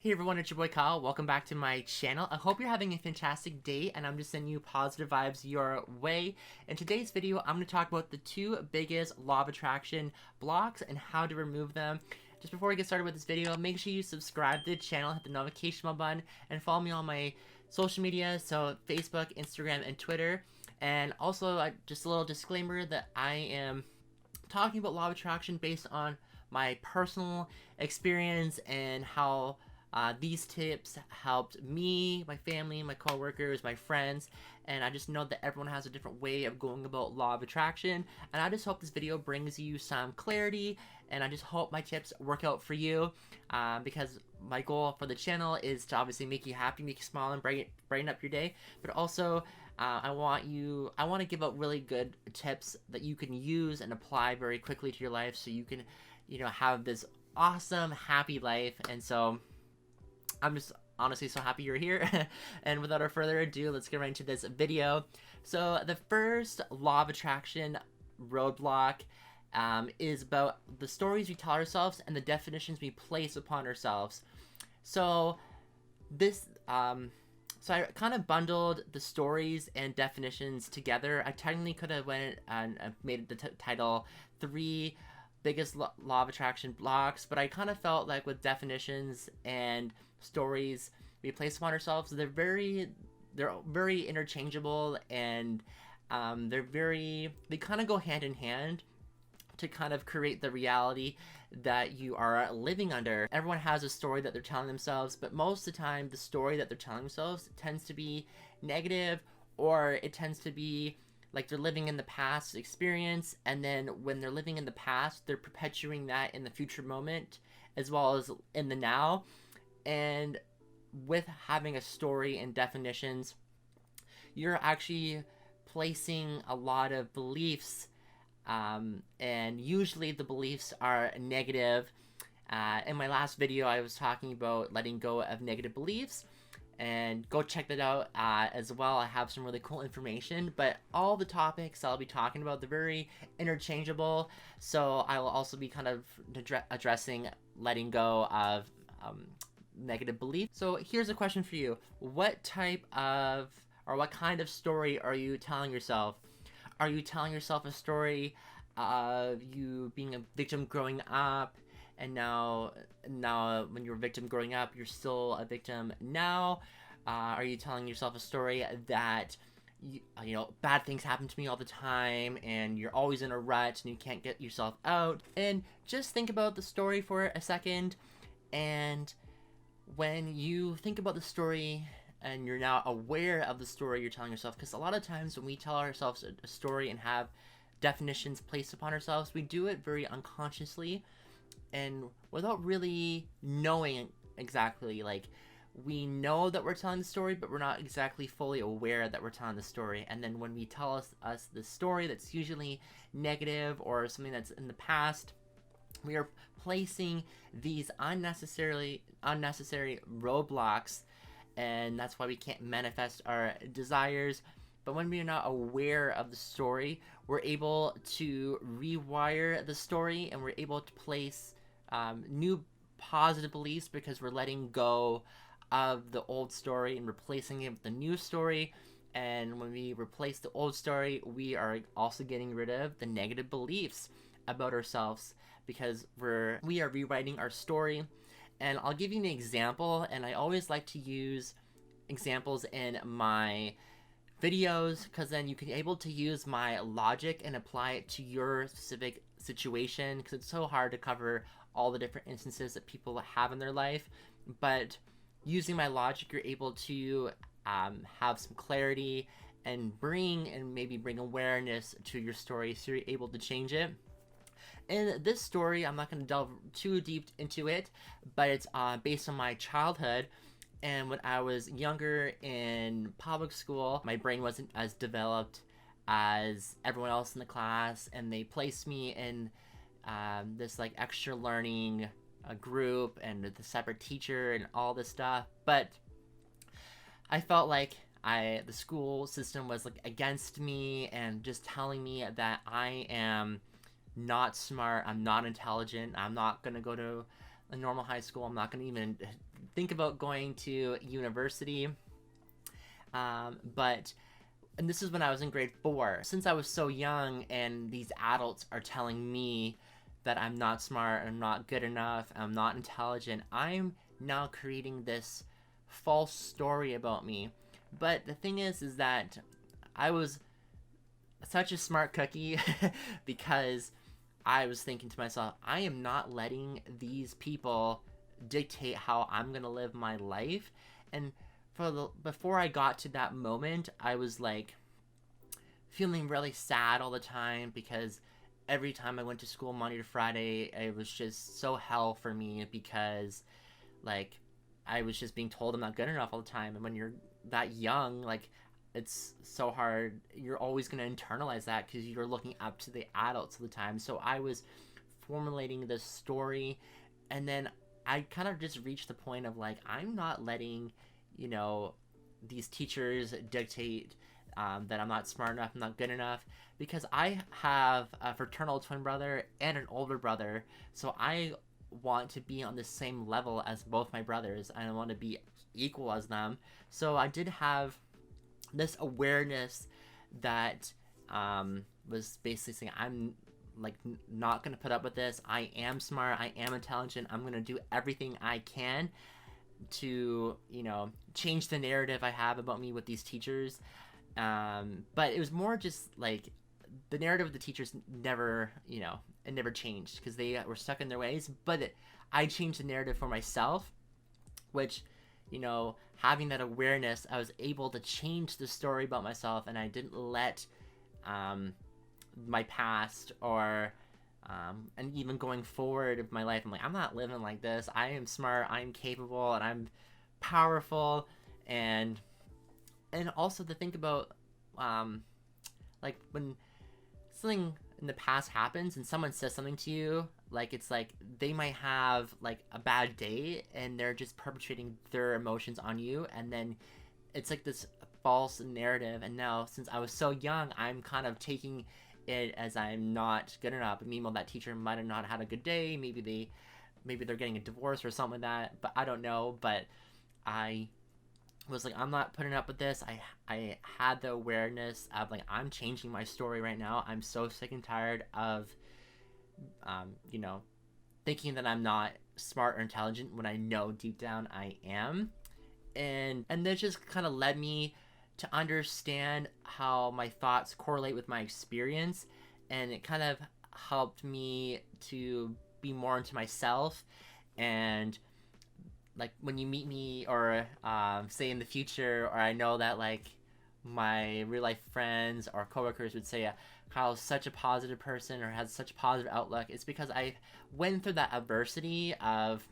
Hey everyone, it's your boy Kyle. Welcome back to my channel. I hope you're having a fantastic day and I'm just sending you positive vibes your way. In today's video, I'm going to talk about the two biggest law of attraction blocks and how to remove them. Just before we get started with this video, make sure you subscribe to the channel, hit the notification bell button, and follow me on my social media, so Facebook, Instagram, and Twitter. And also, just a little disclaimer that I am talking about law of attraction based on my personal experience and how these tips helped me, my family, my coworkers, my friends, and I just know that everyone has a different way of going about law of attraction, and I just hope this video brings you some clarity, and I just hope my tips work out for you, because my goal for the channel is to obviously make you happy, make you smile, and brighten up your day, but also I want to give out really good tips that you can use and apply very quickly to your life so you can, have this awesome, happy life. And so I'm just honestly so happy you're here. And without further ado, let's get right into this video. So the first law of attraction roadblock is about the stories we tell ourselves and the definitions we place upon ourselves. So this so I kind of bundled the stories and definitions together. I technically could have went and made the title 3 biggest law of attraction blocks, but I kind of felt like with definitions and stories we place upon ourselves, they're very interchangeable, and they kind of go hand in hand to kind of create the reality that you are living under. Everyone has a story that they're telling themselves, but most of the time the story that they're telling themselves tends to be negative, or it tends to be like they're living in the past experience, and then when they're living in the past, they're perpetuating that in the future moment as well as in the now. And with having a story and definitions, you're actually placing a lot of beliefs, and usually the beliefs are negative. In my last video, I was talking about letting go of negative beliefs, and go check that out as well. I have some really cool information, but all the topics I'll be talking about, they're very interchangeable, so I will also be kind of addressing letting go of negative beliefs. So here's a question for you. What type of, or what kind of story are you telling yourself? Are you telling yourself a story of you being a victim growing up, and now when you're a victim growing up, you're still a victim now? Are you telling yourself a story that bad things happen to me all the time, and you're always in a rut and you can't get yourself out? And just think about the story for a second, and when you think about the story and you're now aware of the story you're telling yourself, because a lot of times when we tell ourselves a story and have definitions placed upon ourselves, we do it very unconsciously and without really knowing exactly. Like, we know that we're telling the story, but we're not exactly fully aware that we're telling the story. And then when we tell us the story that's usually negative or something that's in the past, we are placing these unnecessary roadblocks, and that's why we can't manifest our desires. But when we are not aware of the story, we're able to rewire the story, and we're able to place new positive beliefs, because we're letting go of the old story and replacing it with the new story. And when we replace the old story, we are also getting rid of the negative beliefs about ourselves, because we are rewriting our story. And I'll give you an example, and I always like to use examples in my videos, because then you can able to use my logic and apply it to your specific situation, because it's so hard to cover all the different instances that people have in their life. But using my logic, you're able to have some clarity and maybe bring awareness to your story, so you're able to change it. In this story, I'm not going to delve too deep into it, but it's based on my childhood. And when I was younger in public school, my brain wasn't as developed as everyone else in the class, and they placed me in this like extra learning group and with a separate teacher and all this stuff. But I felt like the school system was like against me and just telling me that I am not smart, I'm not intelligent, I'm not gonna go to a normal high school, I'm not gonna even think about going to university. And this is when I was in grade 4. Since I was so young and these adults are telling me that I'm not smart, I'm not good enough, I'm not intelligent, I'm now creating this false story about me. But the thing is that I was such a smart cookie because I was thinking to myself, I am not letting these people dictate how I'm gonna live my life. And before I got to that moment, I was like feeling really sad all the time because every time I went to school Monday to Friday, it was just so hell for me because like I was just being told I'm not good enough all the time. And when you're that young, like it's so hard. You're always going to internalize that because you're looking up to the adults all the time. So I was formulating this story, and then I kind of just reached the point of like, I'm not letting, you know, these teachers dictate that I'm not smart enough, I'm not good enough, because I have a fraternal twin brother and an older brother, so I want to be on the same level as both my brothers. I want to be equal as them. So I did have this awareness that was basically saying, I'm like not gonna put up with this. I am smart, I am intelligent, I'm gonna do everything I can to, you know, change the narrative I have about me with these teachers. But it was more just like the narrative of the teachers never, you know, it never changed because they were stuck in their ways. But I changed the narrative for myself, which, you know, having that awareness, I was able to change the story about myself, and I didn't let my past or and even going forward of my life, I'm like, I'm not living like this. I am smart, I'm capable, and I'm powerful. And also to think about like when something in the past happens and someone says something to you, like it's like they might have like a bad day and they're just perpetrating their emotions on you, and then it's like this false narrative. And now since I was so young, I'm kind of taking it as I'm not good enough. Meanwhile, that teacher might have not had a good day. Maybe they're getting a divorce or something like that, but I don't know. But I was like, I'm not putting up with this. I had the awareness of like, I'm changing my story right now. I'm so sick and tired of you know, thinking that I'm not smart or intelligent when I know deep down I am. And this just kind of led me to understand how my thoughts correlate with my experience, and it kind of helped me to be more into myself. And like when you meet me or say in the future, or I know that like my real life friends or coworkers would say Kyle's such a positive person or has such a positive outlook, it's because I went through that adversity of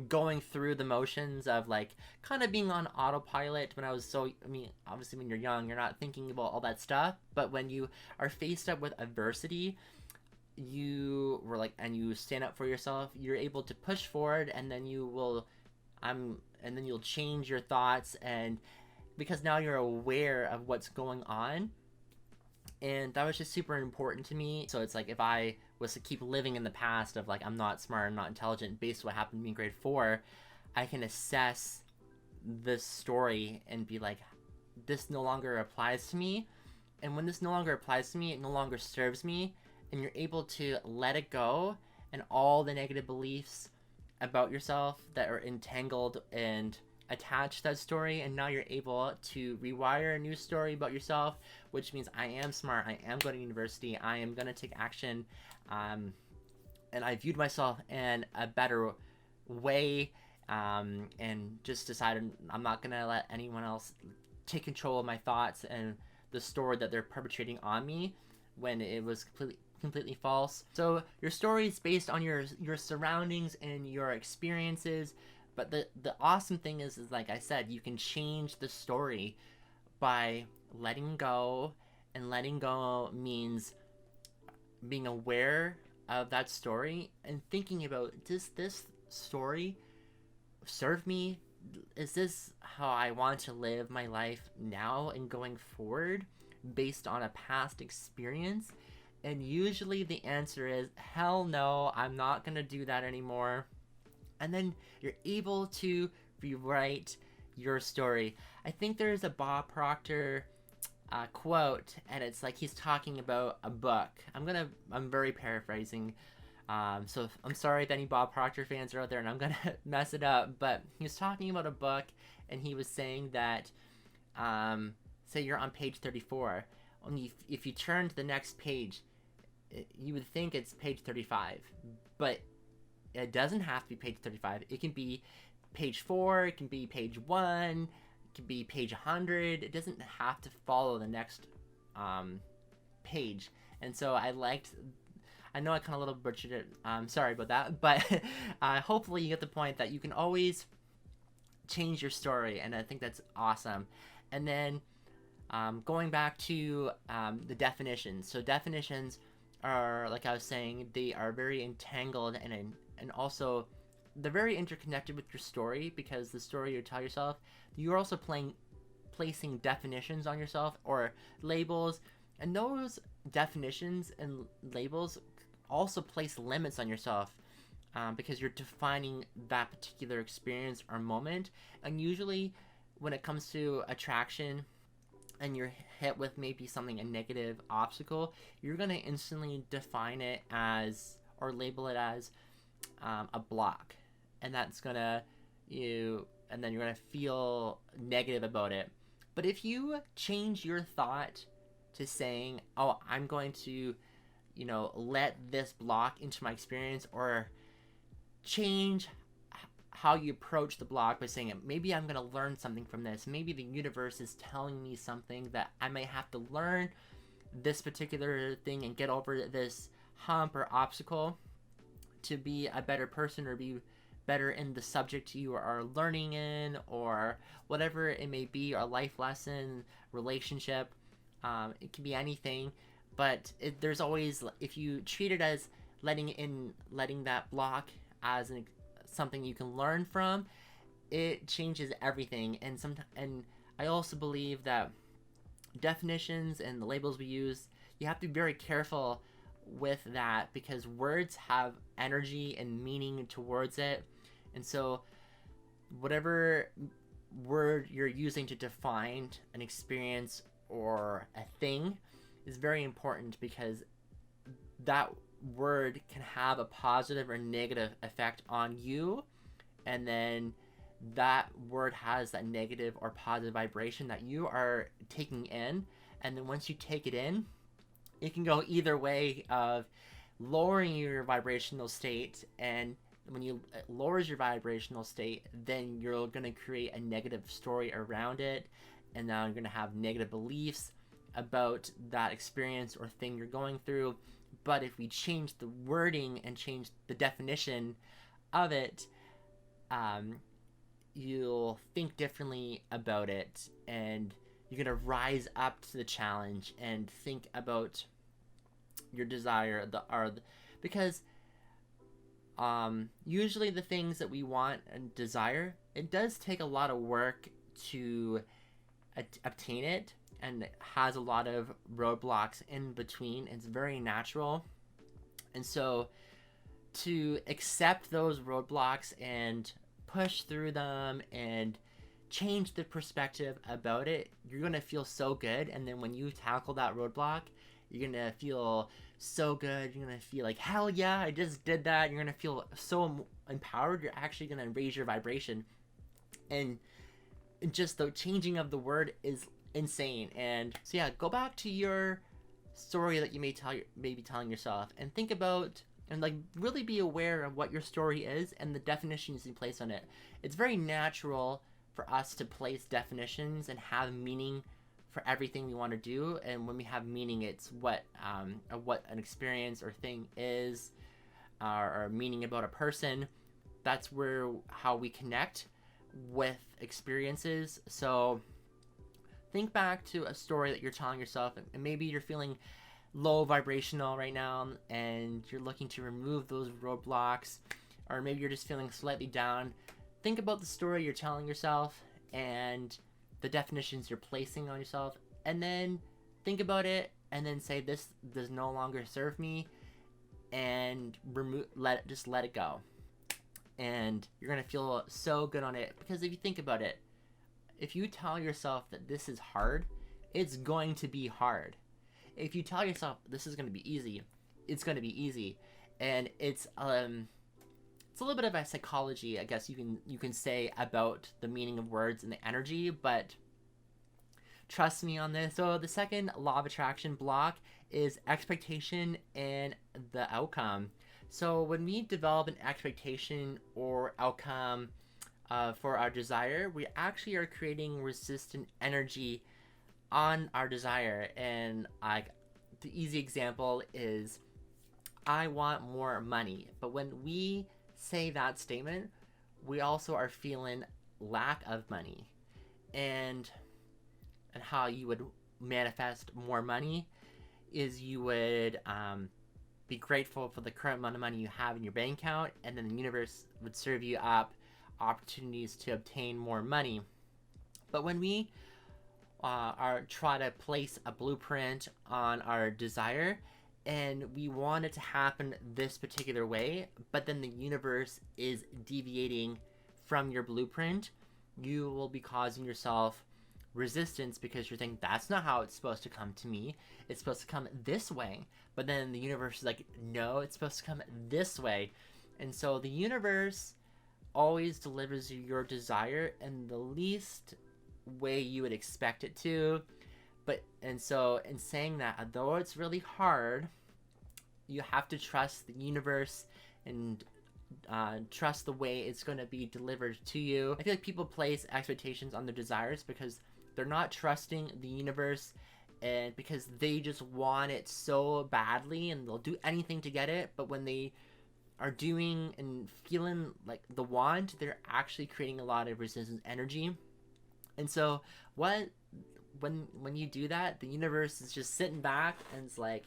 going through the motions of like kind of being on autopilot when I was so, I mean, obviously when you're young, you're not thinking about all that stuff, but when you are faced up with adversity, you were like, and you stand up for yourself, you're able to push forward, and then you will, and then you'll change your thoughts, and because now you're aware of what's going on. And that was just super important to me. So it's like, if I was to keep living in the past of like, I'm not smart, I'm not intelligent, based on what happened to me in grade 4, I can assess this story and be like, this no longer applies to me. And when this no longer applies to me, it no longer serves me. And you're able to let it go, and all the negative beliefs about yourself that are entangled and attach that story, and now you're able to rewire a new story about yourself, which means I am smart, I am going to university, I am going to take action, and I viewed myself in a better way, and just decided I'm not going to let anyone else take control of my thoughts and the story that they're perpetrating on me when it was completely false. So your story is based on your surroundings and your experiences. But the awesome thing is like I said, you can change the story by letting go. And letting go means being aware of that story and thinking about, does this story serve me? Is this how I want to live my life now and going forward based on a past experience? And usually the answer is, hell no, I'm not going to do that anymore. and then you're able to rewrite your story. I think there's a Bob Proctor quote, and it's like he's talking about a book. I'm very paraphrasing, so I'm sorry if any Bob Proctor fans are out there and I'm gonna mess it up, but he was talking about a book, and he was saying that say you're on page 34, if you turn to the next page, you would think it's page 35, but it doesn't have to be page 35. It can be page 4, it can be page 1, it can be page 100. It doesn't have to follow the next page. And so I know I kind of a little butchered it, sorry about that, but hopefully you get the point that you can always change your story, and I think that's awesome. And then going back to the definitions. So definitions are, like I was saying, they are very entangled, and also they're very interconnected with your story, because the story you tell yourself, you're also placing definitions on yourself, or labels, and those definitions and labels also place limits on yourself, because you're defining that particular experience or moment. And usually when it comes to attraction and you're hit with maybe something, a negative obstacle, you're going to instantly define it as, or label it as, a block, and that's gonna and then you're gonna feel negative about it. But if you change your thought to saying, oh, I'm going to let this block into my experience, or change how you approach the block by saying, maybe I'm gonna learn something from this, maybe the universe is telling me something that I may have to learn this particular thing and get over this hump or obstacle to be a better person, or be better in the subject you are learning in, or whatever it may be, a life lesson, relationship, it can be anything. But there's always, if you treat it as letting that block as something you can learn from, it changes everything. And I also believe that definitions and the labels we use, you have to be very careful with that, because words have energy and meaning towards it. And so whatever word you're using to define an experience or a thing is very important, because that word can have a positive or negative effect on you, and then that word has that negative or positive vibration that you are taking in. And then once you take it in, it can go either way, of lowering your vibrational state, and when you lowers your vibrational state, then you're going to create a negative story around it, and now you're going to have negative beliefs about that experience or thing you're going through. But if we change the wording and change the definition of it, you'll think differently about it, and you're going to rise up to the challenge and think about your desire, because usually the things that we want and desire, it does take a lot of work to obtain it, and it has a lot of roadblocks in between. It's very natural. And so to accept those roadblocks and push through them and change the perspective about it, you're going to feel so good. And then when you tackle that roadblock, you're going to feel so good. You're going to feel like, hell yeah, I just did that. You're going to feel so empowered. You're actually going to raise your vibration. And just the changing of the word is insane. And so yeah, go back to your story that you may be telling yourself, and think about, and like really be aware of what your story is and the definitions you place on it. It's very natural for us to place definitions and have meaning for everything we want to do. And when we have meaning, it's what an experience or thing is, or meaning about a person. That's how we connect with experiences. So think back to a story that you're telling yourself, and maybe you're feeling low vibrational right now, and you're looking to remove those roadblocks, or maybe you're just feeling slightly down. Think about the story you're telling yourself and the definitions you're placing on yourself, and then think about it, and then say, this does no longer serve me, and let it go. and you're going to feel so good on it. Because if you think about it, if you tell yourself that this is hard, it's going to be hard. If you tell yourself this is going to be easy, it's going to be easy. And it's a little bit of a psychology, I guess you can say, about the meaning of words and the energy, but trust me on this. So the second law of attraction block is expectation and the outcome. So when we develop an expectation or outcome for our desire, we actually are creating resistant energy on our desire. And the easy example is, I want more money. But when we say that statement, we also are feeling lack of money. And how you would manifest more money is you would be grateful for the current amount of money you have in your bank account, and then the universe would serve you up opportunities to obtain more money. But when we try to place a blueprint on our desire, and we want it to happen this particular way, but then the universe is deviating from your blueprint, you will be causing yourself resistance, because you're thinking, that's not how it's supposed to come to me. It's supposed to come this way. But then the universe is like, no, it's supposed to come this way. And so the universe always delivers you your desire in the least way you would expect it to. And so in saying that, though it's really hard, you have to trust the universe and trust the way it's going to be delivered to you. I feel like people place expectations on their desires because they're not trusting the universe, and because they just want it so badly and they'll do anything to get it. But when they are doing and feeling like the want, they're actually creating a lot of resistance energy. And so when you do that, the universe is just sitting back and it's like,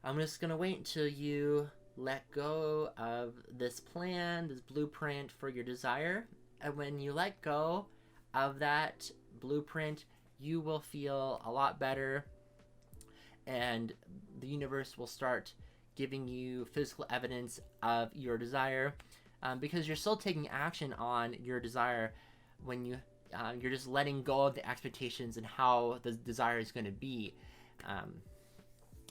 I'm just gonna wait until you let go of this plan, this blueprint for your desire. And when you let go of that blueprint, you will feel a lot better, and the universe will start giving you physical evidence of your desire, because you're still taking action on your desire when you're just letting go of the expectations and how the desire is going to be.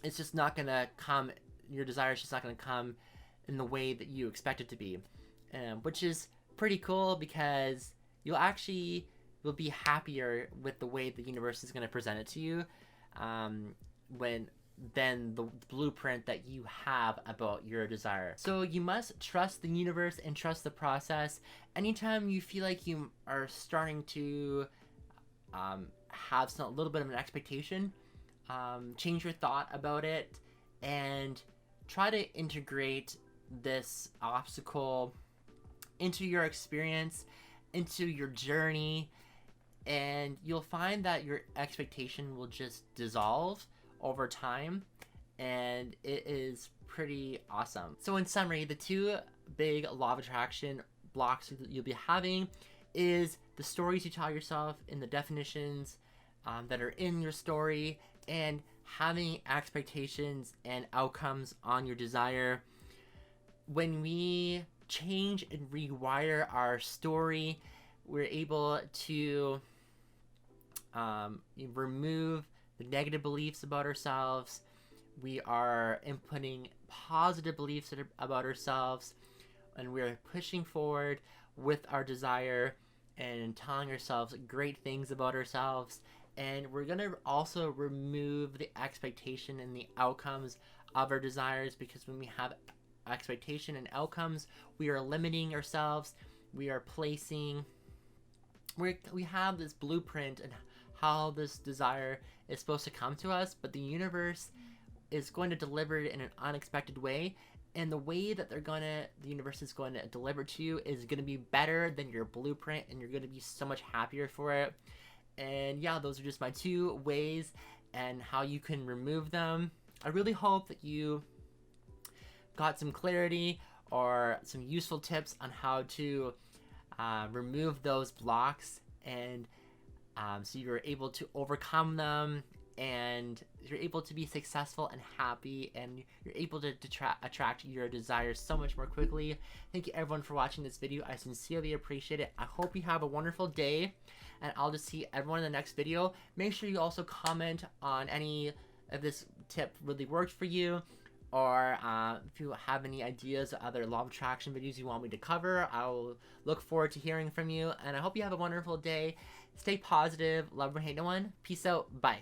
It's just not going to come, your desire is just not going to come in the way that you expect it to be, which is pretty cool, because you'll be happier with the way the universe is going to present it to you than the blueprint that you have about your desire. So you must trust the universe and trust the process. Anytime you feel like you are starting to have a little bit of an expectation, change your thought about it and try to integrate this obstacle into your experience, into your journey, and you'll find that your expectation will just dissolve over time, and it is pretty awesome. So in summary, the two big law of attraction blocks that you'll be having is the stories you tell yourself and the definitions that are in your story, and having expectations and outcomes on your desire. When we change and rewire our story, we're able to remove the negative beliefs about ourselves. We are inputting positive beliefs about ourselves, and we're pushing forward with our desire and telling ourselves great things about ourselves. And we're going to also remove the expectation and the outcomes of our desires, because when we have expectation and outcomes, we are limiting ourselves. We are placing, we have this blueprint and how this desire is supposed to come to us, but the universe is going to deliver it in an unexpected way, and the way that the universe is going to deliver to you is going to be better than your blueprint, and you're going to be so much happier for it. And yeah, those are just my two ways and how you can remove them. I really hope that you got some clarity or some useful tips on how to remove those blocks, and so you're able to overcome them and you're able to be successful and happy, and you're able to attract your desires so much more quickly. Thank you everyone for watching this video. I sincerely appreciate it. I hope you have a wonderful day, and I'll just see everyone in the next video. Make sure you also comment on any if this tip really worked for you, or if you have any ideas of other law of attraction videos you want me to cover. I'll look forward to hearing from you, and I hope you have a wonderful day. Stay positive, love and hate no one. Peace out, bye.